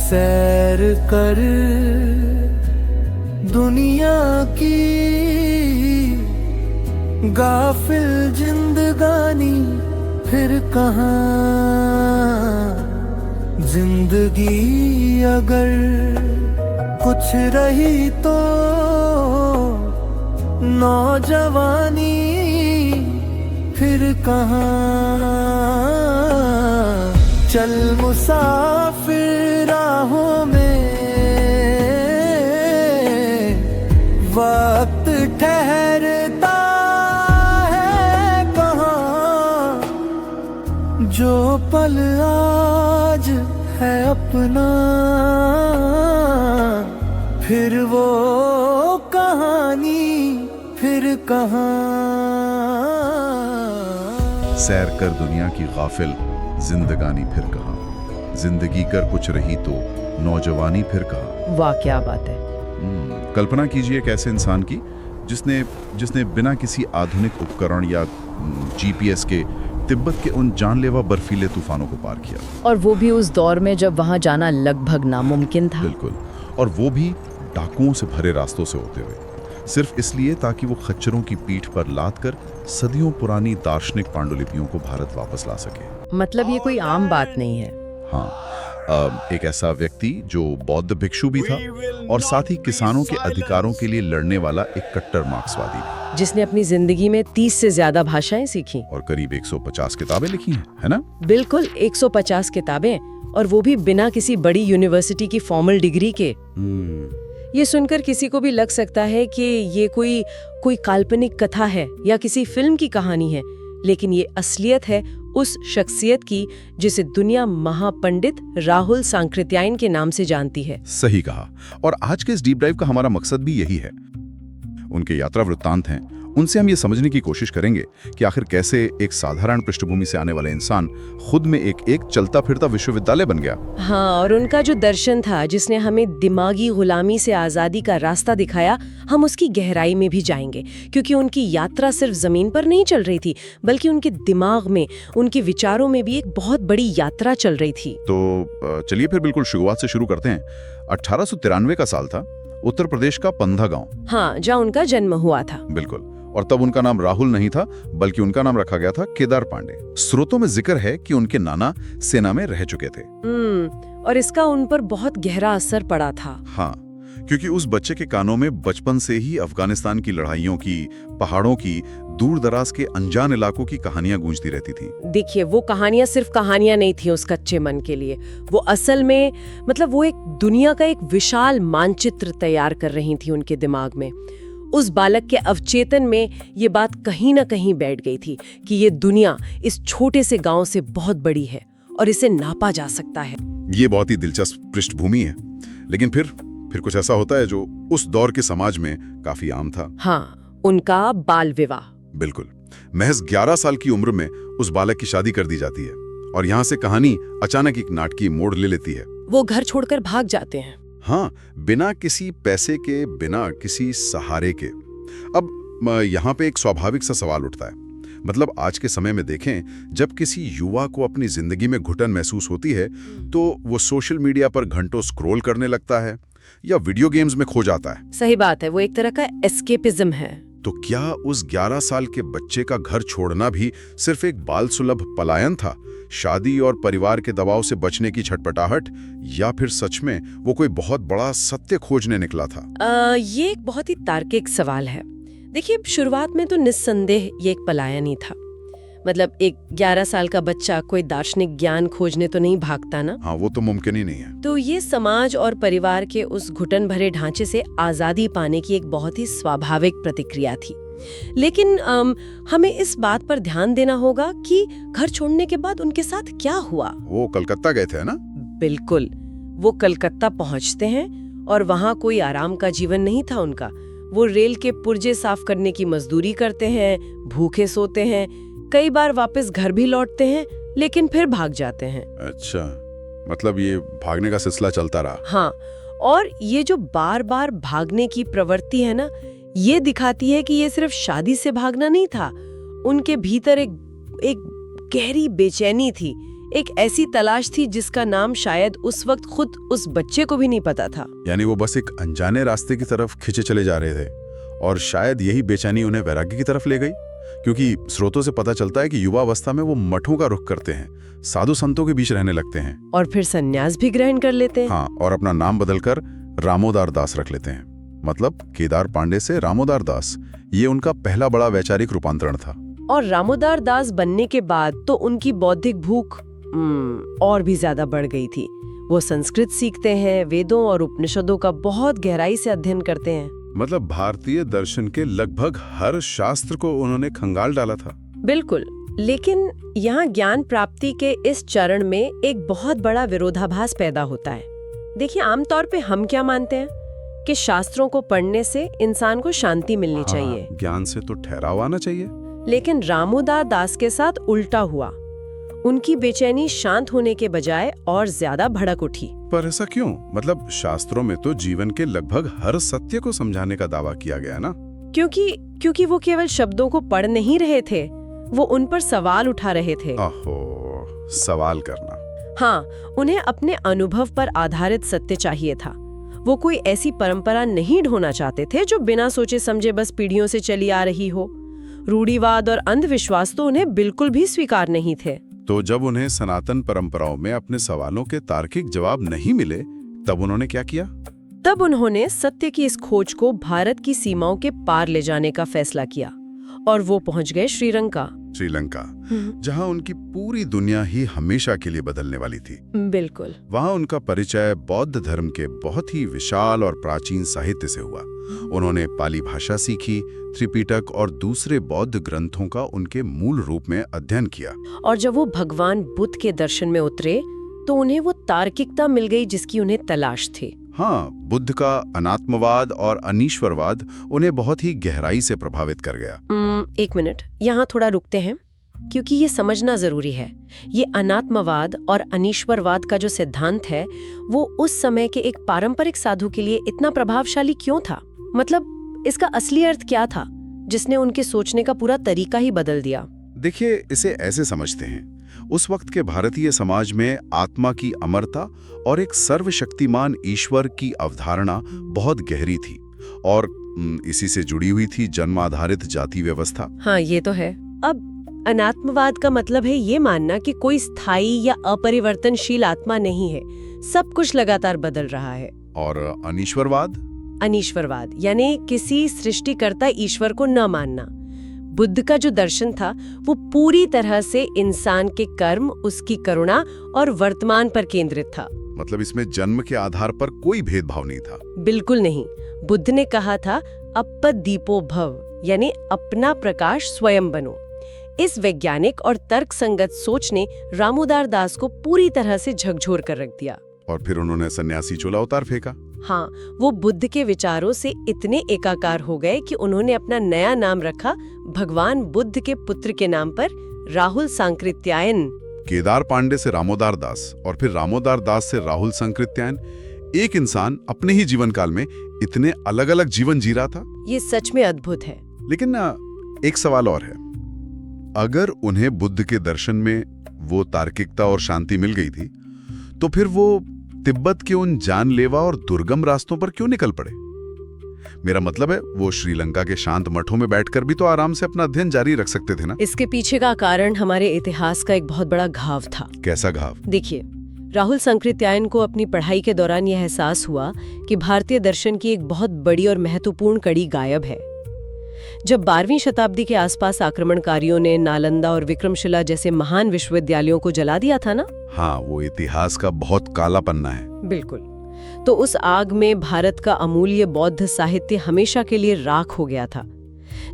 सैर कर दुनिया की, गाफिल जिंदगानी फिर कहाँ। जिंदगी अगर कुछ रही तो नौजवानी फिर कहाँ। चल मुसाफिर राहों में, वक्त ठहरता है कहाँ। जो पल आज है अपना, फिर वो कहानी फिर कहाँ। सैर कर दुनिया की गाफिल, जिंदगानी फिर कहाँ। जिंदगी कर कुछ रही तो नौजवानी फिर कहाँ। वाह क्या बात है। कल्पना कीजिए एक ऐसे इंसान की जिसने बिना किसी आधुनिक उपकरण या जीपीएस के तिब्बत के उन जानलेवा बर्फीले तूफानों को पार किया। और वो भी उस दौर में जब वहां जाना लगभग नामुमकिन था। बिल्कुल, और वो भी डाकुओं से भरे रास्तों से होते हुए, सिर्फ इसलिए ताकि वो खच्चरों की पीठ पर लाद कर सदियों पुरानी दार्शनिक पांडुलिपियों को भारत वापस ला सके। मतलब ये कोई आम बात नहीं है। हाँ, एक ऐसा व्यक्ति जो बौद्ध भिक्षु भी था और साथ ही किसानों के अधिकारों के लिए लड़ने वाला एक कट्टर मार्क्सवादी भी, जिसने अपनी जिंदगी में 30 से ज्यादा भाषाएं सीखी और करीब 150 किताबें लिखी हैं, है ना? बिल्कुल, 150 किताबें, और वो भी बिना किसी बड़ी यूनिवर्सिटी की फॉर्मल डिग्री के। ये सुनकर किसी को भी लग सकता है कि ये कोई काल्पनिक कथा है या किसी फिल्म की कहानी है, लेकिन ये असलियत है उस शख्सियत की जिसे दुनिया महापंडित राहुल सांकृत्यायन के नाम से जानती है। सही कहा। और आज के इस डीप ड्राइव का हमारा मकसद भी यही है। उनके यात्रा वृत्तांत हैं, उनसे हम ये समझने की कोशिश करेंगे कि आखिर कैसे एक साधारण पृष्ठभूमि से आने वाला इंसान खुद में एक चलता फिरता विश्वविद्यालय बन गया। हाँ, और उनका जो दर्शन था जिसने हमें दिमागी गुलामी से आजादी का रास्ता दिखाया, हम उसकी गहराई में भी जाएंगे, क्योंकि उनकी यात्रा सिर्फ जमीन पर नहीं चल रही थी, बल्कि उनके दिमाग में, उनके विचारों में भी एक बहुत बड़ी यात्रा चल रही थी। तो चलिए फिर बिल्कुल शुरुआत से शुरू करते हैं। 1893 का साल था, उत्तर प्रदेश का पंधा गांव। हाँ, जहाँ उनका जन्म हुआ था। बिल्कुल, और तब उनका नाम राहुल नहीं था, बल्कि उनका नाम रखा गया था केदार पांडे। स्रोतों में जिक्र है कि उनके नाना सेना में रह चुके थे। और इसका उन पर बहुत गहरा असर पड़ा था। हाँ, क्योंकि उस बच्चे के कानों में बचपन से ही अफगानिस्तान की लड़ाइयों की, पहाड़ों की, दूर दराज के अनजान इलाकों की कहानियां गूंजती रहती थी। देखिए, वो कहानियां सिर्फ कहानियां नहीं थी उस कच्चे मन के लिए, वो असल में मतलब वो एक दुनिया का एक विशाल मानचित्र तैयार कर रही थी उनके दिमाग में। उस बालक के अवचेतन में ये बात कहीं ना कहीं बैठ गई थी कि ये दुनिया इस छोटे से गांव से बहुत बड़ी है और इसे नापा जा सकता है। ये बहुत ही दिलचस्प पृष्ठभूमि है, लेकिन फिर कुछ ऐसा होता है जो उस दौर के समाज में काफी आम था। हाँ, उनका बाल विवाह। बिल्कुल, महज 11 साल की उम्र में उस बालक की शादी कर दी जाती है और यहाँ से कहानी अचानक एक नाटकीय मोड़ ले लेती है। वो घर छोड़कर भाग जाते हैं। हाँ, बिना किसी पैसे के, बिना किसी सहारे के। अब यहाँ पे एक स्वाभाविक सा सवाल उठता है, मतलब आज के समय में देखें, जब किसी युवा को अपनी जिंदगी में घुटन महसूस होती है तो वो सोशल मीडिया पर घंटों स्क्रॉल करने लगता है या वीडियो गेम्स में खो जाता है। सही बात है, वो एक तरह का एस्केपिज्म है। तो क्या उस 11 साल के बच्चे का घर छोड़ना भी सिर्फ एक बाल सुलभ पलायन था, शादी और परिवार के दबाव से बचने की छटपटाहट, या फिर सच में वो कोई बहुत बड़ा सत्य खोजने निकला था? ये एक बहुत ही तार्किक सवाल है। देखिए, शुरुआत में तो निस्संदेह ये एक पलायन ही था। मतलब एक 11 साल का बच्चा कोई दार्शनिक ज्ञान खोजने तो नहीं भागता ना। हाँ, वो तो मुमकिन ही नहीं है। तो ये समाज और परिवार के उस घुटन भरे ढांचे से आजादी पाने की एक बहुत ही स्वाभाविक प्रतिक्रिया थी। लेकिन हमें इस बात पर ध्यान देना होगा कि घर छोड़ने के बाद उनके साथ क्या हुआ। वो कलकत्ता गए थे ना? बिल्कुल, वो कलकत्ता पहुंचते हैं और वहां कोई आराम का जीवन नहीं था उनका। वो रेल के पुर्जे साफ करने की मजदूरी करते हैं, भूखे सोते हैं, कई बार वापस घर भी लौटते हैं, लेकिन फिर भाग जाते हैं। अच्छा, मतलब ये भागने का सिलसिला चलता रहा। हाँ, और ये जो बार बार भागने की प्रवृत्ति है ना, ये दिखाती है कि ये सिर्फ शादी से भागना नहीं था। उनके भीतर एक गहरी बेचैनी थी, एक ऐसी तलाश थी जिसका नाम शायद उस वक्त खुद उस बच्चे को भी नहीं पता था। यानी वो बस एक अनजाने रास्ते की तरफ खिंचे चले जा रहे थे और शायद यही बेचैनी उन्हें वैराग्य की तरफ ले गई, क्योंकि स्रोतों से पता चलता है कि युवा अवस्था में वो मठों का रुख करते हैं, साधु संतों के बीच रहने लगते हैं और फिर संन्यास भी ग्रहण कर लेते हैं। हाँ, और अपना नाम बदलकर रामोदार दास रख लेते हैं। मतलब केदार पांडे से रामोदार दास, ये उनका पहला बड़ा वैचारिक रूपांतरण था। और रामोदार दास बनने के बाद तो उनकी बौद्धिक भूख और भी ज्यादा बढ़ गई थी। वो संस्कृत सीखते हैं, वेदों और उपनिषदों का बहुत गहराई से अध्ययन करते हैं। मतलब भारतीय दर्शन के लगभग हर शास्त्र को उन्होंने खंगाल डाला था। बिल्कुल, लेकिन यहाँ ज्ञान प्राप्ति के इस चरण में एक बहुत बड़ा विरोधाभास पैदा होता है। देखिए, आमतौर पे हम क्या मानते हैं कि शास्त्रों को पढ़ने से इंसान को शांति मिलनी चाहिए, ज्ञान से तो ठहराव आना चाहिए। लेकिन रामोदार दास के साथ उल्टा हुआ। उनकी बेचैनी शांत होने के बजाय और ज्यादा भड़क उठी। पर ऐसा क्यों? मतलब शास्त्रों में तो जीवन के लगभग हर सत्य को समझाने का दावा किया गया ना। क्योंकि वो केवल शब्दों को पढ़ नहीं रहे थे, वो उन पर सवाल उठा रहे थे। ओहो, सवाल करना। हाँ, उन्हें अपने अनुभव पर आधारित सत्य चाहिए था। वो कोई ऐसी परंपरा नहीं ढोना चाहते थे जो बिना सोचे समझे बस पीढ़ियों से चली आ रही हो। रूढ़िवाद और अंधविश्वास तो उन्हें बिल्कुल भी स्वीकार नहीं थे। तो जब उन्हें सनातन परंपराओं में अपने सवालों के तार्किक जवाब नहीं मिले, तब उन्होंने क्या किया? तब उन्होंने सत्य की इस खोज को भारत की सीमाओं के पार ले जाने का फैसला किया और वो पहुंच गए श्रीलंका, जहां उनकी पूरी दुनिया ही हमेशा के लिए बदलने वाली थी। बिल्कुल। वहां उनका परिचय बौद्ध धर्म के बहुत ही विशाल और प्राचीन साहित्य से हुआ। उन्होंने पाली भाषा सीखी, त्रिपिटक और दूसरे बौद्ध ग्रंथों का उनके मूल रूप में अध्ययन किया। और जब वो भगवान बुद्ध के दर्शन में उतरे तो उन्हें वो तार्किकता मिल गई जिसकी उन्हें तलाश थी। हाँ, बुद्ध का अनात्मवाद और अनीश्वरवाद उन्हें बहुत ही गहराई से प्रभावित कर गया। एक मिनट, यहाँ थोड़ा रुकते हैं, क्योंकि ये समझना जरूरी है। ये अनात्मवाद और अनीश्वरवाद का जो सिद्धांत है, वो उस समय के एक पारंपरिक साधु के लिए इतना प्रभावशाली क्यों था? मतलब इसका असली अर्थ क्या था जिसने उनके सोचने का पूरा तरीका ही बदल दिया? देखिए, इसे ऐसे समझते हैं, उस वक्त के भारतीय समाज में आत्मा की अमरता और एक सर्वशक्तिमान ईश्वर की अवधारणा बहुत गहरी थी और इसी से जुड़ी हुई थी जन्म आधारित जाति व्यवस्था। हाँ, ये तो है। अब अनात्मवाद का मतलब है ये मानना कि कोई स्थायी या अपरिवर्तनशील आत्मा नहीं है, सब कुछ लगातार बदल रहा है। और अनीश्वरवाद यानी किसी सृष्टिकर्ता ईश्वर को न मानना। बुद्ध का जो दर्शन था वो पूरी तरह से इंसान के कर्म, उसकी करुणा और वर्तमान पर केंद्रित था। मतलब इसमें जन्म के आधार पर कोई भेदभाव नहीं था। बिल्कुल नहीं। बुद्ध ने कहा था अपदीपो भव, यानी अपना प्रकाश स्वयं बनो। इस वैज्ञानिक और तर्कसंगत सोच ने रामोदार दास को पूरी तरह से झकझोर कर रख दिया। और फिर उन्होंने सन्यासी चोला उतार फेंका। हाँ, वो बुद्ध के विचारों से इतने एकाकार हो गए कि उन्होंने अपना नया नाम रखा भगवान बुद्ध के पुत्र के नाम पर, राहुल सांकृत्यायन। केदार पांडे से रामोदार दास और फिर रामोदार दास से राहुल सांकृत्यायन। एक इंसान अपने ही जीवन काल में इतने अलग अलग जीवन जी रहा था। ये सच में अद्भुत है। लेकिन एक सवाल और है, अगर उन्हें बुद्ध के दर्शन में वो तार्किकता और शांति मिल गई थी, तो फिर वो तिब्बत के उन जानलेवा और दुर्गम रास्तों पर क्यों निकल पड़े? मेरा मतलब है, वो श्रीलंका के शांत मठों में बैठकर भी तो आराम से अपना अध्ययन जारी रख सकते थे ना। इसके पीछे का कारण हमारे इतिहास का एक बहुत बड़ा घाव था। कैसा घाव? देखिए, राहुल सांकृत्यायन को अपनी पढ़ाई के दौरान यह एहसास हुआ कि भारतीय दर्शन की एक बहुत बड़ी और महत्वपूर्ण कड़ी गायब है। जब 12वीं शताब्दी के आसपास आक्रमणकारियों ने नालंदा और विक्रमशिला जैसे महान विश्वविद्यालयों को जला दिया था ना। हाँ, वो इतिहास का बहुत काला पन्ना है। बिल्कुल। तो उस आग में भारत का अमूल्य बौद्ध साहित्य हमेशा के लिए राख हो गया था,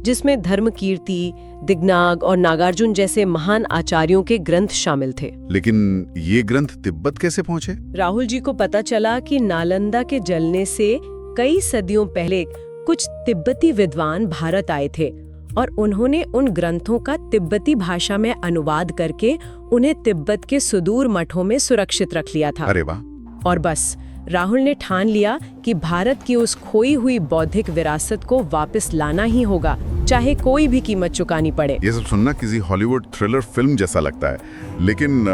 जिसमें धर्मकीर्ति, दिग्नाग और नागार्जुन जैसे महान आचार्यों के ग्रंथ शामिल थे। लेकिन ये ग्रंथ तिब्बत कैसे पहुंचे? राहुल जी को पता चला कि नालंदा के जलने से कई सदियों पहले कुछ तिब्बती विद्वान भारत आए थे और उन्होंने उन ग्रंथों का तिब्बती भाषा में अनुवाद करके उन्हें तिब्बत के सुदूर मठों में सुरक्षित रख लिया था। अरे वाह! और बस राहुल ने ठान लिया कि भारत की उस खोई हुई बौद्धिक विरासत को वापस लाना ही होगा। चाहे कोई भी कीमत चुकानी पड़े। ये सब सुनना किसी हॉलीवुड थ्रिलर फिल्म जैसा लगता है, लेकिन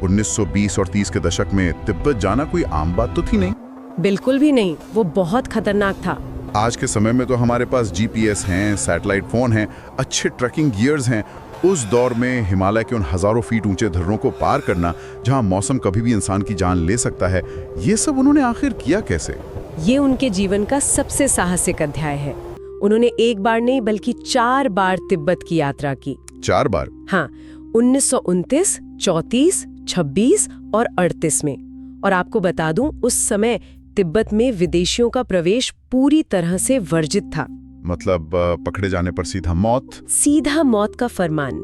1920 और 30 के दशक में तिब्बत जाना कोई आम बात तो थी नहीं। बिल्कुल भी नहीं, वो बहुत खतरनाक था। आज के समय में तो हमारे पास जीपीएस हैं, सैटेलाइट फोन हैं, अच्छे ट्रैकिंग गियर्स हैं। उस दौर में हिमालय के उन हजारों फीट ऊंचे धर्रों को पार करना, जहां मौसम कभी भी इंसान की जान ले सकता है, ये सब उन्होंने आखिर किया कैसे? ये उनके जीवन का सबसे साहसिक अध्याय है। उन्होंने एक बार नहीं बल्कि 4 बार तिब्बत की यात्रा की। 4 बार? हाँ, 1929, 34, 26 और 38 में। और आपको बता दूं, उस समय तिब्बत में विदेशियों का प्रवेश पूरी तरह से वर्जित था। मतलब पकड़े जाने पर सीधा मौत? सीधा मौत का फरमान।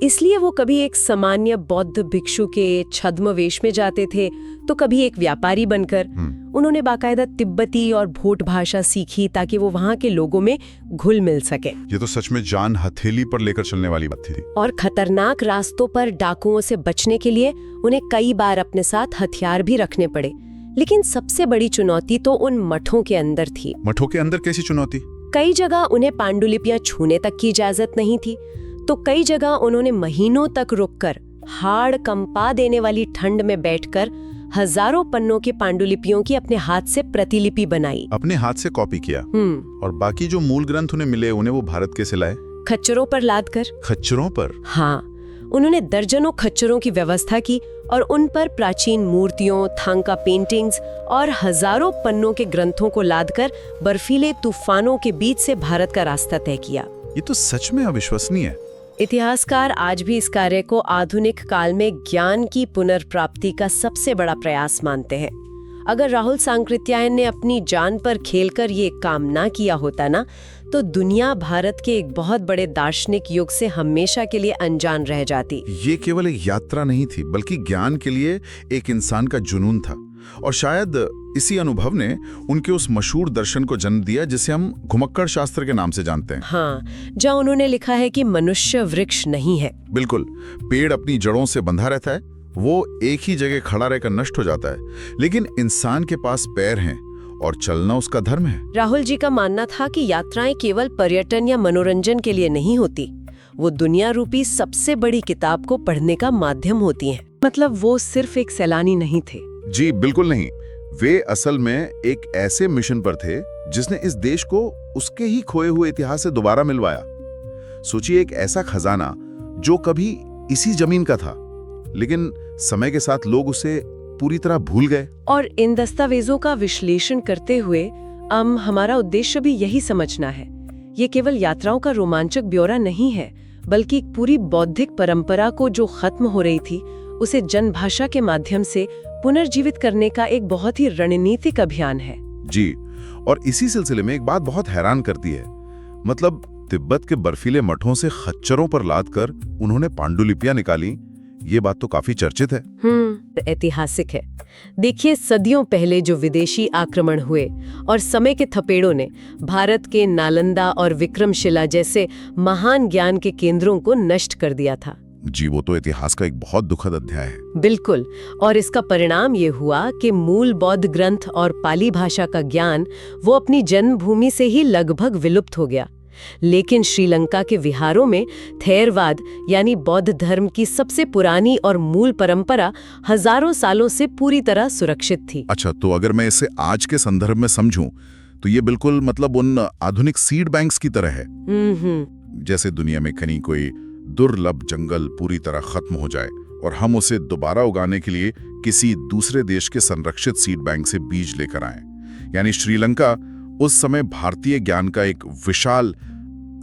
इसलिए वो कभी एक सामान्य बौद्ध भिक्षु के छद्म वेश में जाते थे, तो कभी एक व्यापारी बनकर। उन्होंने बाकायदा तिब्बती और भोट भाषा सीखी ताकि वो वहाँ के लोगों में घुल मिल सके। ये तो सच में जान हथेली पर लेकर चलने वाली बात थी। और खतरनाक रास्तों पर डाकुओं से बचने के लिए उन्हें कई बार अपने साथ हथियार भी रखने पड़े। लेकिन सबसे बड़ी चुनौती तो उन मठों के अंदर थी। मठों के अंदर कैसी चुनौती? कई जगह उन्हें पांडुलिपियां छूने तक की इजाजत नहीं थी, तो कई जगह उन्होंने महीनों तक रुककर हाड़ कंपा देने वाली ठंड में बैठकर हजारों पन्नों की पांडुलिपियों की अपने हाथ से प्रतिलिपि बनाई। अपने हाथ से कॉपी किया? और बाकी जो मूल ग्रंथ उन्हें मिले, उन्हें वो भारत कैसे लाए? खच्चरों पर लाद कर। खच्चरों पर? हाँ, उन्होंने दर्जनों खच्चरों की व्यवस्था की और उन पर प्राचीन मूर्तियों, थांका पेंटिंग्स और हजारों पन्नों के ग्रंथों को लादकर बर्फीले तूफानों के बीच से भारत का रास्ता तय किया। ये तो सच में अविश्वसनीय है। इतिहासकार आज भी इस कार्य को आधुनिक काल में ज्ञान की पुनर्प्राप्ति का सबसे बड़ा प्रयास मानते हैं। अगर राहुल सांकृत्यायन ने अपनी जान पर खेलकर ये काम ना किया होता ना, तो दुनिया भारत के एक बहुत बड़े दार्शनिक युग से हमेशा के लिए अनजान रह जाती। ये केवल एक यात्रा नहीं थी, बल्कि ज्ञान के लिए एक इंसान का जुनून था। और शायद इसी अनुभव ने उनके उस मशहूर दर्शन को जन्म दिया जिसे हम घुमक्कड़ शास्त्र के नाम से जानते हैं। हाँ, जहाँ उन्होंने लिखा है कि मनुष्य वृक्ष नहीं है। बिल्कुल, पेड़ अपनी जड़ों से बंधा रहता है, वो एक ही जगह खड़ा रहकर नष्ट हो जाता है, लेकिन इंसान के पास पैर हैं और चलना उसका धर्म है। राहुल जी का मानना था कि यात्राएं केवल पर्यटन या मनोरंजन के लिए नहीं होती, वो दुनिया रूपी सबसे बड़ी किताब को पढ़ने का माध्यम होती हैं। मतलब वो सिर्फ एक सैलानी नहीं थे। जी बिल्कुल नहीं, वे असल में एक ऐसे मिशन पर थे जिसने इस देश को उसके ही खोए हुए इतिहास से दोबारा मिलवाया। सोचिए, एक ऐसा खजाना जो कभी इसी जमीन का था, लेकिन समय के साथ लोग उसे पूरी तरह भूल गए। और इन दस्तावेजों का विश्लेषण करते हुए हमारा उद्देश्य भी यही समझना है, ये केवल यात्राओं का रोमांचक ब्यौरा नहीं है, बल्कि एक पूरी बौद्धिक परंपरा को जो खत्म हो रही थी, उसे जनभाषा के माध्यम से पुनर्जीवित करने का एक बहुत ही रणनीतिक अभियान है। जी, और इसी सिलसिले में एक बात बहुत हैरान करती है। मतलब तिब्बत के बर्फीले मठों से खच्चरों पर लादकर उन्होंने पांडुलिपियां निकाली, ये बात तो काफी चर्चित है। ऐतिहासिक है। देखिए, सदियों पहले जो विदेशी आक्रमण हुए और समय के थपेड़ों ने भारत के नालंदा और विक्रमशिला जैसे महान ज्ञान के केंद्रों को नष्ट कर दिया था। जी, वो तो इतिहास का एक बहुत दुखद अध्याय है। बिल्कुल, और इसका परिणाम ये हुआ कि मूल बौद्ध ग्रंथ और पाली भाषा का ज्ञान वो अपनी जन्मभूमि से ही लगभग विलुप्त हो गया। लेकिन श्रीलंका के विहारों में थेरवाद यानी बौद्ध धर्म की सबसे पुरानी और मूल परंपरा हजारों सालों से पूरी तरह सुरक्षित थी। अच्छा, तो अगर मैं इसे आज के संदर्भ में समझूं, तो ये बिल्कुल मतलब उन आधुनिक सीड बैंक्स की तरह है। जैसे दुनिया में कहीं कोई दुर्लभ जंगल पूरी तरह खत्म हो जाए और हम उसे दोबारा उगाने के लिए किसी दूसरे देश के संरक्षित सीड बैंक से बीज लेकर आए। यानी श्रीलंका उस समय भारतीय ज्ञान का एक विशाल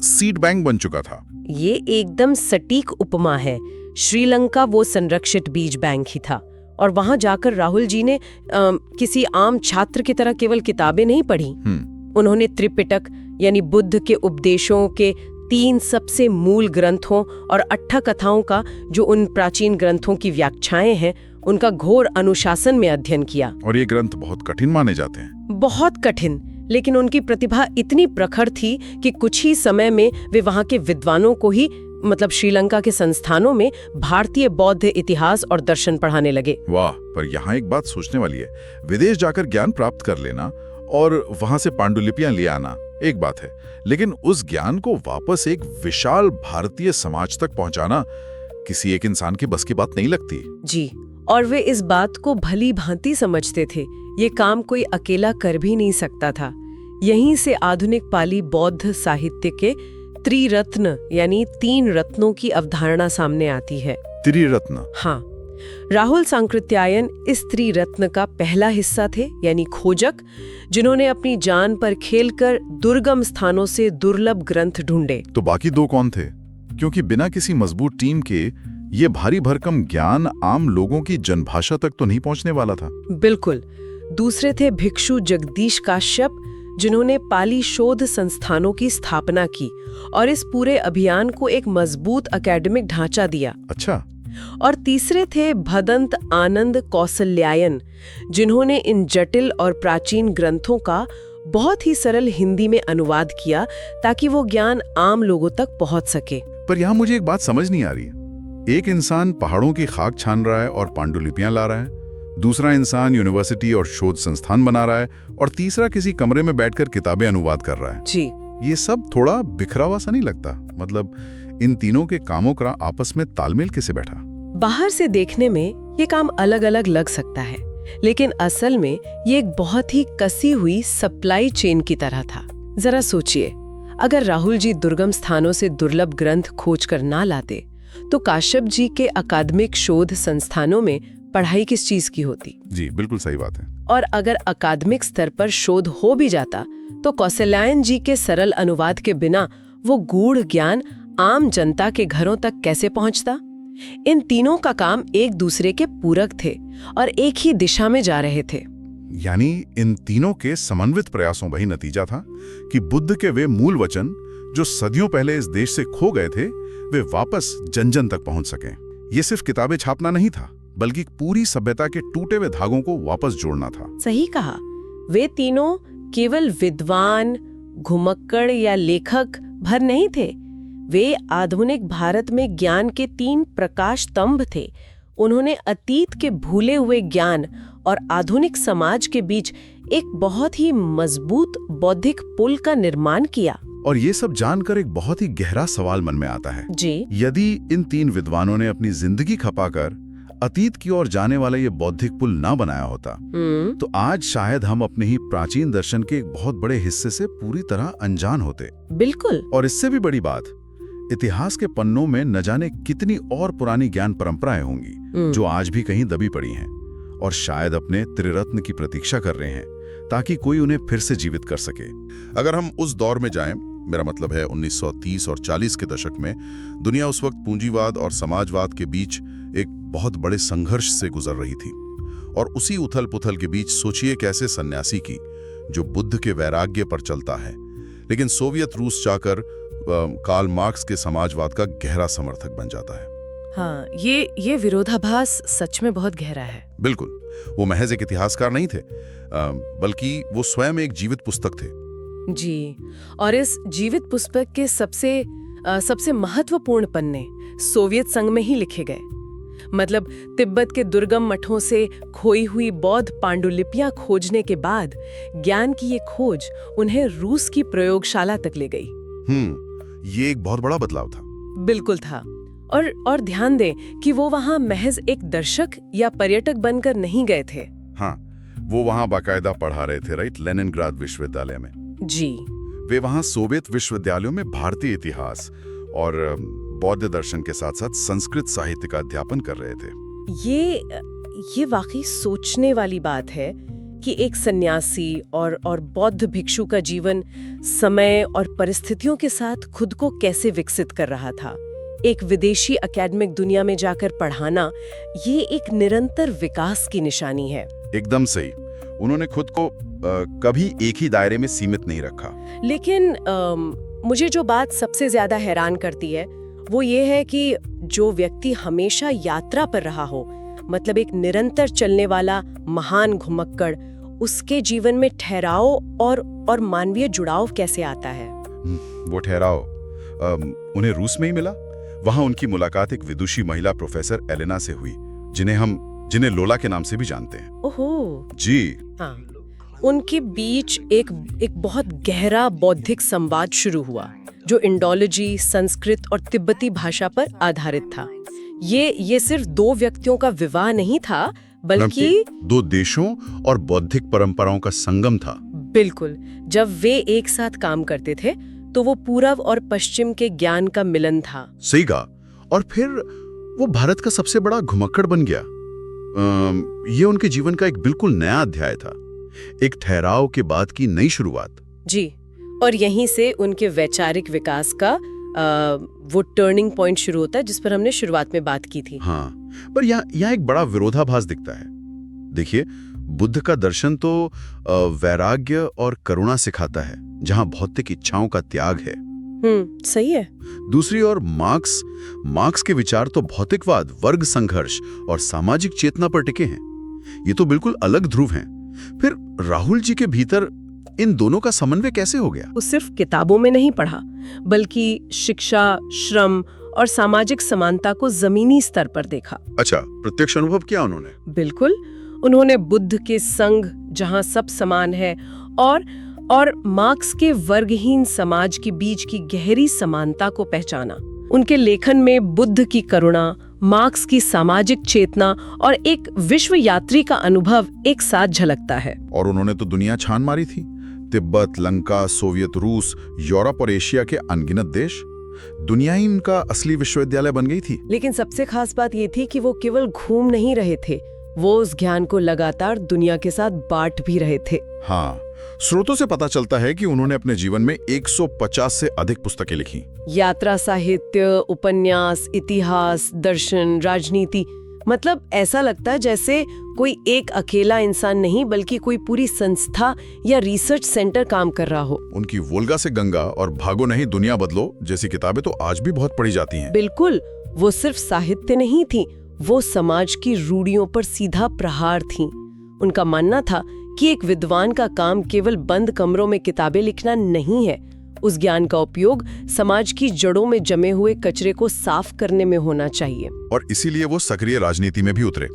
सीड बैंक बन चुका था। ये एकदम सटीक उपमा है। श्रीलंका वो संरक्षित बीज बैंक ही था, और वहां जाकर राहुल जी ने किसी आम छात्र की तरह केवल किताबें नहीं पढ़ी। उन्होंने त्रिपिटक यानी बुद्ध के उपदेशों के 3 सबसे मूल ग्रंथों और 8 कथाओं का, जो उन प्राचीन ग्रंथों की व्याख्याएं हैं, उनका घोर अनुशासन में अध्ययन किया। और ये ग्रंथ बहुत कठिन माने जाते हैं। बहुत कठिन, लेकिन उनकी प्रतिभा इतनी प्रखर थी कि कुछ ही समय में वे वहां के विद्वानों को ही, मतलब श्रीलंका के संस्थानों में, भारतीय बौद्ध इतिहास और दर्शन पढ़ाने लगे। वाह, पर यहाँ एक बात सोचने वाली है। विदेश जाकर ज्ञान प्राप्त कर लेना और वहां से पांडुलिपियां ले आना एक बात है, लेकिन उस ज्ञान को वापस एक विशाल भारतीय समाज तक पहुंचाना किसी एक इंसान की बस की बात नहीं लगती। जी, और वे इस बात को भली भांति समझते थे। ये काम कोई अकेला कर भी नहीं सकता था। यहीं से आधुनिक पाली बौद्ध साहित्य के त्रिरत्न यानी 3 रत्नों की अवधारणा सामने आती है। त्रिरत्न? हाँ, राहुल सांकृत्यायन इस त्रिरत्न का पहला हिस्सा थे, यानी खोजक, जिन्होंने अपनी जान पर खेलकर दुर्गम स्थानों से दुर्लभ ग्रंथ ढूंढे। तो बाकी 2 कौन थे? क्योंकि बिना किसी मजबूत टीम के ये भारी भरकम ज्ञान आम लोगों की जनभाषा तक तो नहीं पहुंचने वाला था। बिल्कुल। दूसरे थे भिक्षु जगदीश काश्यप, जिन्होंने पाली शोध संस्थानों की स्थापना की और इस पूरे अभियान को एक मजबूत एकेडमिक ढांचा दिया। अच्छा। और तीसरे थे भदंत आनंद कौसल्यायन, जिन्होंने इन जटिल और प्राचीन ग्रंथों का बहुत ही सरल हिंदी में अनुवाद किया ताकि वो ज्ञान आम लोगों तक पहुंच सके। पर यहाँ मुझे एक बात समझ नहीं आ रही है। एक इंसान पहाड़ों की खाक छान रहा है और पांडुलिपियां ला रहा है, दूसरा इंसान यूनिवर्सिटी और शोध संस्थान बना रहा है, और तीसरा किसी कमरे में बैठकर किताबें अनुवाद कर रहा है। जी, ये सब थोड़ा बिखरा हुआ सा नहीं लगता? मतलब इन तीनों के कामों का आपस में तालमेल कैसे बैठा? बाहर से देखने में ये काम अलग अलग लग सकता है, लेकिन असल में ये एक बहुत ही कसी हुई सप्लाई चेन की तरह था। जरा सोचिए, अगर राहुल जी दुर्गम स्थानों से दुर्लभ ग्रंथ खोज कर ना लाते तो काश्यप जी के अकादमिक शोध संस्थानों में पढ़ाई किस चीज की होती? जी बिल्कुल सही बात है। और अगर अकादमिक स्तर पर शोध हो भी जाता तो कौशल्यायन जी के सरल अनुवाद के बिना वो गूढ़ ज्ञान आम जनता के घरों तक कैसे पहुंचता? इन तीनों का काम एक दूसरे के पूरक थे और एक ही दिशा में जा रहे थे। यानी इन तीनों के समन्वित प्रयासों वही नतीजा था कि बुद्ध के वे मूल वचन जो सदियों पहले इस देश से खो गए थे, वे वापस जन जन तक पहुंच सकें। ये सिर्फ किताबें छापना नहीं था, बल्कि पूरी सभ्यता के टूटे हुए धागों को वापस जोड़ना था। सही कहा। वे तीनों केवल विद्वान, घुमक्कड़ या लेखक भर नहीं थे। वे आधुनिक भारत में ज्ञान के 3 प्रकाश स्तंभ थे। उन्होंने अतीत के भूले हुए ज्ञान और आधुनिक समाज के बीच एक बहुत ही मजबूत बौद्धिक पुल का निर्माण किया। और ये सब जानकर एक बहुत ही गहरा सवाल मन में आता है। जी, यदि इन 3 विद्वानों ने अपनी जिंदगी खपाकर अतीत की ओर जाने वाला ये बौद्धिक पुल ना बनाया होता, तो आज शायद हम अपने ही प्राचीन दर्शन के एक बहुत बड़े हिस्से से पूरी तरह अनजान होते। बिल्कुल। और इससे भी बड़ी बात, इतिहास के पन्नों में न जाने कितनी और पुरानी ज्ञान परंपराएं होंगी जो आज भी कहीं दबी पड़ी हैं और शायद अपने त्रिरत्न की प्रतीक्षा कर रहे हैं ताकि कोई उन्हें फिर से जीवित कर सके। अगर हम उस दौर में जाएं, मेरा मतलब है 1930 और 40 के दशक में, दुनिया उस वक्त पूंजीवाद और समाजवाद के बीच एक बहुत बड़े संघर्ष से गुजर रही थी। और उसी उथल पुथल के बीच सोचिए कैसे सन्यासी की जो बुद्ध के वैराग्य पर चलता है, लेकिन सोवियत रूस जाकर कार्ल मार्क्स के समाजवाद का गहरा समर्थक बन जाता है। हाँ, ये विरोधाभास सच में बहुत गहरा है। बिल्कुल। वो महज एक इतिहासकार नहीं थे, बल्कि वो स्वयं एक जीवित पुस्तक थे। जी, और इस जीवित पुस्तक के सबसे महत्वपूर्ण पन्ने सोवियत संघ में ही लिखे गए। मतलब तिब्बत के दुर्गम मठों से खोई हुई बौद्ध पांडुलिपियां खोजने के बाद ज्ञान की ये खोज उन्हें रूस की प्रयोगशाला तक ले गई। ये एक बहुत बड़ा बदलाव था। बिल्कुल था। और ध्यान दें कि वो वहां महज एक दर्शक या पर्यटक बनकर नहीं गए थे। हाँ, वो वहां बाकायदा पढ़ा रहे थे, राइट, लेनिनग्राद विश्वविद्यालय में। जी, वे वहां सोवियत विश्वविद्यालयों में भारतीय इतिहास और बौद्ध दर्शन के साथ साथ संस्कृत साहित्य का अध्यापन कर रहे थे। ये वाकई सोचने वाली बात है कि एक सन्यासी और बौद्ध भिक्षु का जीवन समय और परिस्थितियों के साथ खुद को कैसे विकसित कर रहा था। एक विदेशी एकेडमिक दुनिया में जाकर पढ़ाना, ये एक निरंतर विकास की निशानी है। एकदम सही। उन्होंने खुद को कभी एक ही दायरे में सीमित नहीं रखा। लेकिन मुझे जो बात सबसे ज्यादा हैरान करती है वो ये है कि जो व्यक्ति हमेशा यात्रा पर रहा हो, मतलब एक निरंतर चलने वाला महान घुमक्कड़, उसके जीवन में ठहराव और मानवीय जुड़ाव कैसे आता है? वो ठहराव उन्हें रूस में ही मिला। वहां उनकी मुलाकात एक विदुषी महिला प्रोफेसर एलेना से हुई, जिन्हें लोला के नाम से भी जानते हैं। ओहो। जी। हाँ, उनके बीच एक बहुत गहरा बौद्धिक संवाद शुरू हुआ जो इंडोलॉजी, संस्कृत और तिब्बती भाषा पर आधारित था। ये सिर्फ दो व्यक्तियों का विवाह नहीं था, बल्कि दो देशों और बौद्धिक परंपराओं का संगम था। बिल्कुल। जब वे एक साथ काम करते थे तो वो पूर्व और पश्चिम के ज्ञान का मिलन था। सही कहा। और फिर वो भारत का सबसे बड़ा घुमक्कड़ बन गया। ये उनके जीवन का एक बिल्कुल नया अध्याय था, एक ठहराव के बाद की नई शुरुआत। जी, और यहीं से उनके वैचारिक विकास का वो टर्निंग पॉइंट शुरू होता है जिस पर हमने शुरुआत में बात की थी। हाँ, पर यहाँ एक बड़ा विरोधाभास दिखता है। देखिए, बुद्ध का दर्शन तो वैराग्य और करुणा सिखाता है, जहाँ भौतिक इच्छाओं का त्याग है। सही है। दूसरी ओर मार्क्स के विचार तो भौतिकवाद, वर्ग संघर्ष और सामाजिक चेतना पर टिके हैं। ये तो बिल्कुल अलग ध्रुव हैं। फिर राहुल जी के भीतर इन दोनों का समन्वय कैसे हो गया? वो सिर्फ किताबों में नहीं पढ़ा, बल्कि शिक्षा, श्रम और सामाजिक समानता को जमीनी स्तर पर देखा। अच्छा, प्रत्यक्ष अनुभव किया उन्होंने? बिल्कुल। उन्होंने बुद्ध के संघ, जहां सब समान है, और मार्क्स के वर्गहीन समाज के बीच की गहरी समानता को पहचाना। उनके लेखन में बुद्ध की करुणा, मार्क्स की सामाजिक चेतना और एक विश्व यात्री का अनुभव एक साथ झलकता है। और उन्होंने तो दुनिया छान मारी थी। तिब्बत, लंका, सोवियत रूस, यूरोप और एशिया के अनगिनत देश, दुनिया ही इनका असली विश्वविद्यालय बन गई थी। लेकिन सबसे खास बात ये थी कि वो केवल घूम नहीं रहे थे, वो उस ज्ञान को लगातार दुनिया के साथ बांट भी रहे थे। हाँ, स्रोतों से पता चलता है कि उन्होंने अपने जीवन में 150 से अधिक पुस्तकें लिखी। यात्रा साहित्य, उपन्यास, इतिहास, दर्शन, राजनीति, मतलब ऐसा लगता है जैसे कोई एक अकेला इंसान नहीं, बल्कि कोई पूरी संस्था या रिसर्च सेंटर काम कर रहा हो। उनकी वोल्गा से गंगा और भागो नहीं दुनिया बदलो जैसी किताबें तो आज भी बहुत पढ़ी जाती हैं। बिल्कुल। वो सिर्फ साहित्य नहीं थी, वो समाज की रूढ़ियों पर सीधा प्रहार थी। उनका मानना था कि एक विद्वान का काम केवल बंद कमरों में किताबें लिखना नहीं है, उस ज्ञान का उपयोग समाज की जड़ों में जमे हुए कचरे को साफ करने में होना चाहिए। और इसीलिए वो सक्रिय राजनीति में भी उतरे।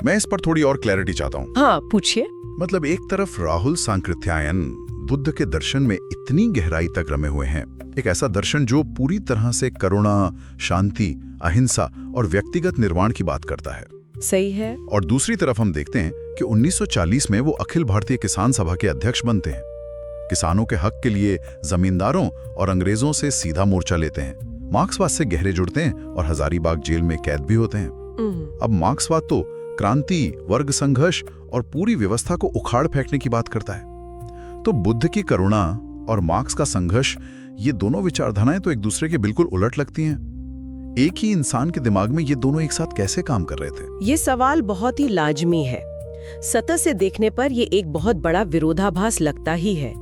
मैं इस पर थोड़ी और क्लैरिटी चाहता हूँ। हाँ, पूछिए। मतलब एक तरफ राहुल सांकृत्यायन बुद्ध के दर्शन में इतनी गहराई तक रमे हुए हैं, एक ऐसा दर्शन जो पूरी तरह से करुणा, शांति, अहिंसा और व्यक्तिगत निर्वाण की बात करता है। सही है। और दूसरी तरफ हम देखते हैं कि 1940 में वो अखिल भारतीय किसान सभा के अध्यक्ष बनते हैं। किसानों के हक के लिए जमींदारों और अंग्रेजों से सीधा मोर्चा लेते हैं, मार्क्सवाद से गहरे जुड़ते हैं और हजारीबाग जेल में कैद भी होते हैं। अब मार्क्सवाद तो क्रांति, वर्ग संघर्ष और पूरी व्यवस्था को उखाड़ फेंकने की बात करता है। तो बुद्ध की करुणा और मार्क्स का संघर्ष, ये दोनों विचारधाराएं तो एक दूसरे के बिल्कुल उलट लगती हैं। एक ही इंसान के दिमाग में ये दोनों एक साथ कैसे काम कर रहे थे? ये सवाल बहुत ही लाजमी है। सतह से देखने पर ये एक बहुत बड़ा विरोधाभास लगता ही है,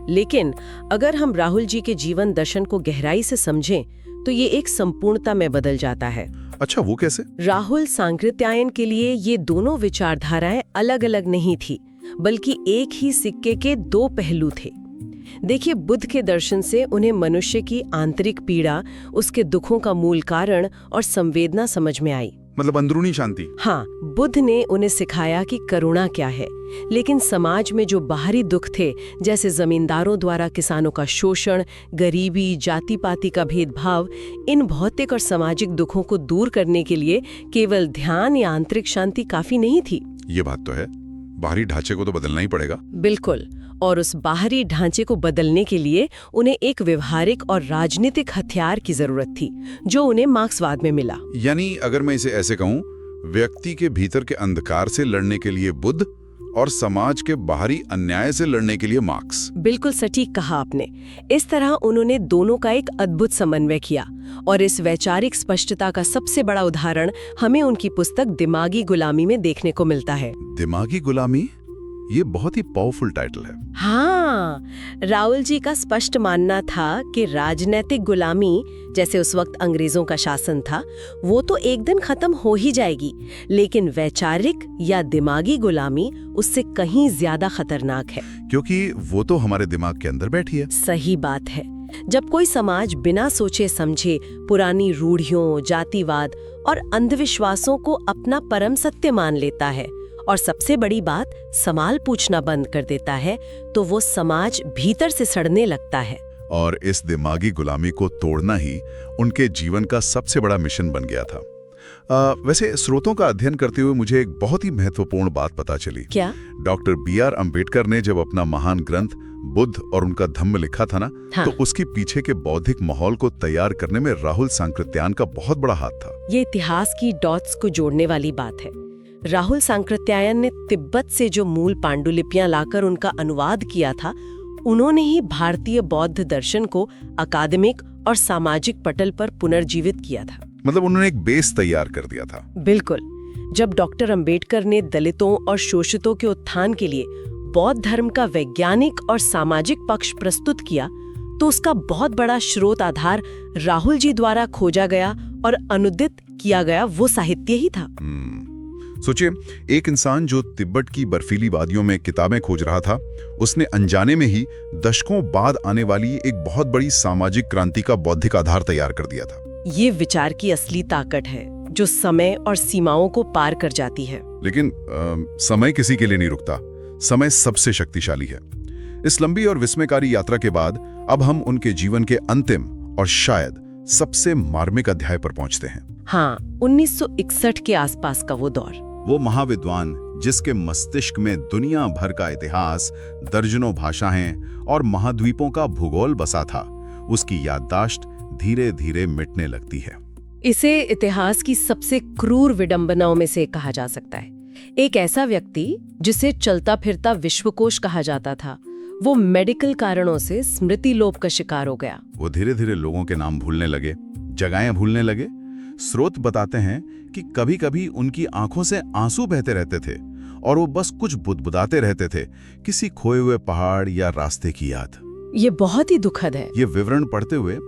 लेकिन अगर हम राहुल जी के जीवन दर्शन को गहराई से समझें तो ये एक संपूर्णता में बदल जाता है। अच्छा, वो कैसे? राहुल सांकृत्यायन के लिए ये दोनों विचारधाराएं अलग अलग नहीं थी, बल्कि एक ही सिक्के के दो पहलू थे। देखिए, बुद्ध के दर्शन से उन्हें मनुष्य की आंतरिक पीड़ा, उसके दुखों का मूल कारण और संवेदना समझ में आई। मतलब अंदरूनी शांति। हाँ, बुद्ध ने उन्हें सिखाया कि करुणा क्या है, लेकिन समाज में जो बाहरी दुख थे, जैसे जमींदारों द्वारा किसानों का शोषण, गरीबी, जाति पाति का भेदभाव, इन भौतिक और सामाजिक दुखों को दूर करने के लिए केवल ध्यान या आंतरिक शांति काफी नहीं थी। ये बात तो है, बाहरी ढांचे को तो बदलना ही पड़ेगा। बिल्कुल। और उस बाहरी ढांचे को बदलने के लिए उन्हें एक व्यवहारिक और राजनीतिक हथियार की जरूरत थी, जो उन्हें मार्क्सवाद में मिला। यानी अगर मैं इसे ऐसे कहूं, व्यक्ति के भीतर के अंधकार से लड़ने के लिए बुद्ध और समाज के बाहरी अन्याय से लड़ने के लिए मार्क्स। बिल्कुल सटीक कहा आपने। इस तरह उन्होंने दोनों का एक अद्भुत समन्वय किया, और इस वैचारिक स्पष्टता का सबसे बड़ा उदाहरण हमें उनकी पुस्तक दिमागी गुलामी में देखने को मिलता है। दिमागी गुलामी, ये बहुत ही पावरफुल टाइटल है। हाँ, राहुल जी का स्पष्ट मानना था कि राजनीतिक गुलामी, जैसे उस वक्त अंग्रेजों का शासन था, वो तो एक दिन खत्म हो ही जाएगी, लेकिन वैचारिक या दिमागी गुलामी उससे कहीं ज्यादा खतरनाक है, क्योंकि वो तो हमारे दिमाग के अंदर बैठी है। सही बात है। जब कोई समाज बिना सोचे समझे पुरानी रूढ़ियों, जातिवाद और अंधविश्वासों को अपना परम सत्य मान लेता है और सबसे बड़ी बात, सवाल पूछना बंद कर देता है तो वो समाज भीतर से सड़ने लगता है। और इस दिमागी गुलामी को तोड़ना ही उनके जीवन का सबसे बड़ा मिशन बन गया था। वैसे स्रोतों का अध्ययन करते हुए मुझे एक बहुत ही महत्वपूर्ण बात पता चली। क्या? Doctor B.R. अम्बेडकर ने जब अपना महान ग्रंथ बुद्ध और उनका धम्म लिखा था ना, हाँ। तो उसके पीछे के बौद्धिक माहौल को तैयार करने में राहुल सांकृत्यायन का बहुत बड़ा हाथ था। ये इतिहास की डॉट्स को जोड़ने वाली बात है। राहुल सांकृत्यायन ने तिब्बत से जो मूल पांडुलिपियां लाकर उनका अनुवाद किया था, उन्होंने ही भारतीय बौद्ध दर्शन को अकादमिक और सामाजिक पटल पर पुनर्जीवित किया था। मतलब उन्होंने एक बेस तैयार कर दिया था। बिल्कुल। जब डॉक्टर अंबेडकर ने दलितों और शोषितों के उत्थान के लिए बौद्ध धर्म का वैज्ञानिक और सामाजिक पक्ष प्रस्तुत किया, तो उसका बहुत बड़ा स्रोत आधार राहुल जी द्वारा खोजा गया और अनुदित किया गया वो साहित्य ही था। सोचिए, एक इंसान जो तिब्बत की बर्फीली वादियों में किताबें खोज रहा था, उसने अनजाने में ही दशकों बाद आने वाली एक बहुत बड़ी सामाजिक क्रांति का बौद्धिक आधार तैयार कर दिया था। ये विचार की असली ताकत है, जो समय और सीमाओं को पार कर जाती है। लेकिन समय किसी के लिए नहीं रुकता। समय सबसे शक्तिशाली है। इस लंबी और विस्मयकारी यात्रा के बाद अब हम उनके जीवन के अंतिम और शायद सबसे मार्मिक अध्याय पर पहुंचते हैं। हाँ, 1961 के आसपास का वो दौर। वो महाविद्वान जिसके मस्तिष्क में दुनिया भर का इतिहास, दर्जनों भाषाएं और महाद्वीपों का भूगोल बसा था, उसकी याददाश्त धीरे धीरे मिटने लगती है। इसे इतिहास की सबसे क्रूर विडंबनाओं में से कहा जा सकता है। एक ऐसा व्यक्ति जिसे चलता फिरता विश्वकोश कहा जाता था, वो मेडिकल कारणों से स्मृति लोप का शिकार हो गया। वो धीरे धीरे लोगों के नाम भूलने लगे, जगहें भूलने लगे। स्रोत बताते हैं कि कभी-कभी उनकी आंखों से आंसू बहते रहते थे और वो बस कुछ बुदबुदाते रहते थे, किसी खोए हुए पहाड़ या रास्ते की याद। ये बहुत ही दुखद है। ये विवरण पढ़ते हुए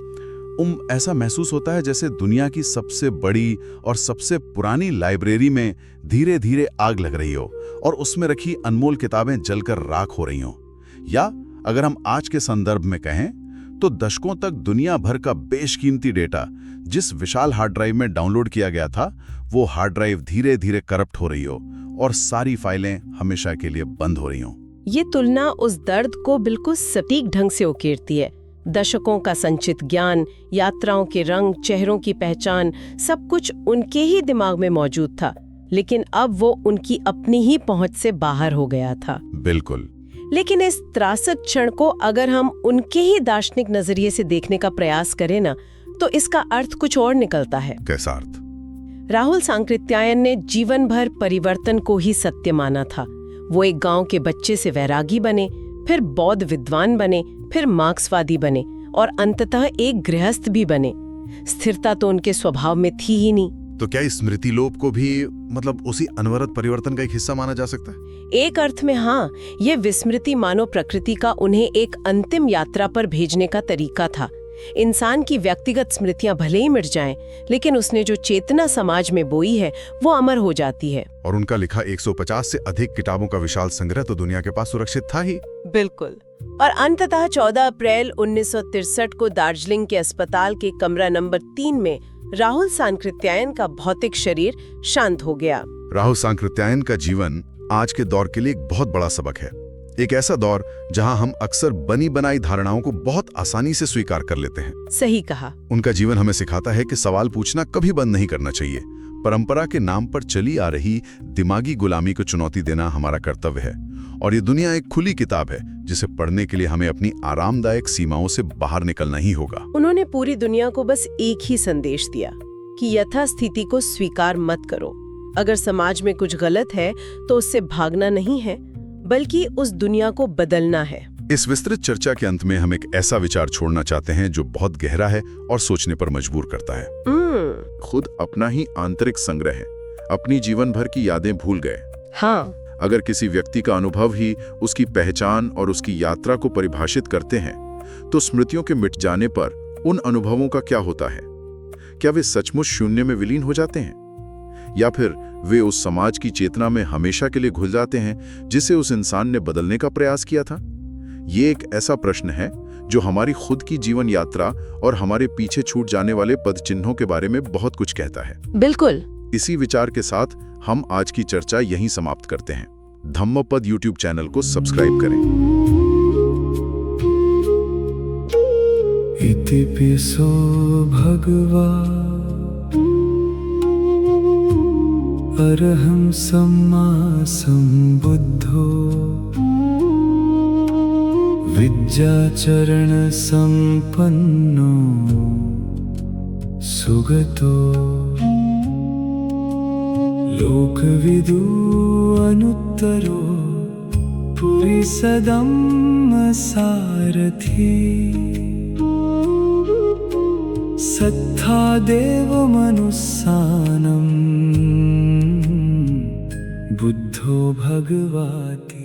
ऐसा महसूस होता है जैसे दुनिया की सबसे बड़ी और सबसे पुरानी लाइब्रेरी में धीरे धीरे आग लग रही हो और उसमें रखी अनमोल किताबें जलकर राख हो रही हो। या अगर हम आज के संदर्भ में कहें तो दशकों तक दुनिया भर का बेशकीमती डेटा जिस विशाल हार्ड ड्राइव में डाउनलोड किया गया था, वो हार्ड ड्राइव धीरे धीरे करप्ट हो रही हो और सारी फाइलें हमेशा के लिए बंद हो रही हो। ये तुलना उस दर्द को बिल्कुल सटीक ढंग से उकेरती है। दशकों का संचित ज्ञान, यात्राओं के रंग, चेहरों की पहचान, सब कुछ उनके ही दिमाग में मौजूद था, लेकिन अब वो उनकी अपनी ही पहुंच से बाहर हो गया था। बिल्कुल। लेकिन इस त्रासक क्षण को अगर हम उनके ही दार्शनिक नजरिए से देखने का प्रयास करें ना, तो इसका अर्थ कुछ और निकलता है। कैसा अर्थ? राहुल सांकृत्यायन ने जीवन भर परिवर्तन को ही सत्य माना था। वो एक गांव के बच्चे से वैरागी बने, फिर बौद्ध विद्वान बने, फिर मार्क्सवादी बने और अंततः एक गृहस्थ भी बने। स्थिरता तो उनके स्वभाव में थी ही नहीं। तो क्या इस स्मृति लोप को भी मतलब उसी अनवरत परिवर्तन का एक हिस्सा माना जा सकता है? एक अर्थ में हाँ। ये विस्मृति मानव प्रकृति का उन्हें एक अंतिम यात्रा पर भेजने का तरीका था। इंसान की व्यक्तिगत स्मृतियां भले ही मिट जाएं, लेकिन उसने जो चेतना समाज में बोई है वो अमर हो जाती है। और उनका लिखा 150 से अधिक किताबों का विशाल संग्रह तो दुनिया के पास सुरक्षित था ही। बिल्कुल। और अंततः 14 अप्रैल 1963 को दार्जिलिंग के अस्पताल के कमरा नंबर 3 में राहुल सांकृत्यायन का भौतिक शरीर शांत हो गया। राहुल सांकृत्यायन का जीवन आज के दौर के लिए एक बहुत बड़ा सबक है। एक ऐसा दौर जहां हम अक्सर बनी बनाई धारणाओं को बहुत आसानी से स्वीकार कर लेते हैं। सही कहा। उनका जीवन हमें सिखाता है कि सवाल पूछना कभी बंद नहीं करना चाहिए। परंपरा के नाम पर चली आ रही दिमागी गुलामी को चुनौती देना हमारा कर्तव्य है। और ये दुनिया एक खुली किताब है जिसे पढ़ने के लिए हमें अपनी आरामदायक सीमाओं से बाहर निकलना ही होगा। उन्होंने पूरी दुनिया को बस एक ही संदेश दिया कि यथास्थिति को स्वीकार मत करो। अगर समाज में कुछ गलत है तो उससे भागना नहीं है, बल्कि उस दुनिया को बदलना है। इस विस्तृत चर्चा के अंत में हम एक ऐसा विचार छोड़ना चाहते हैं जो बहुत गहरा है और सोचने पर मजबूर करता है। खुद अपना ही आंतरिक संग्रह है, अपनी जीवन भर की यादें भूल गए। हाँ। अगर किसी व्यक्ति का अनुभव ही उसकी पहचान और उसकी यात्रा को परिभाषित करते हैं, तो स्मृतियों के मिट जाने पर उन अनुभवों का क्या होता है? क्या वे सचमुच शून्य में विलीन हो जाते हैं, या फिर वे उस समाज की चेतना में हमेशा के लिए घुल जाते हैं जिसे उस इंसान ने बदलने का प्रयास किया था? ये एक ऐसा प्रश्न है जो हमारी खुद की जीवन यात्रा और हमारे पीछे छूट जाने वाले पद चिन्हों के बारे में बहुत कुछ कहता है। बिल्कुल। इसी विचार के साथ हम आज की चर्चा यहीं समाप्त करते हैं। धम्मपद यूट्यूब चैनल को सब्सक्राइब करें। इतिपिसो भगवा अरहं सम्मा सम्बुद्धो विद्याचरण संपन्नो सुगतो लोकविदु अनुत्तरो पुरिसदम्म सारथी सत्था देवमनुस्सानम् बुद्धो भगवाति।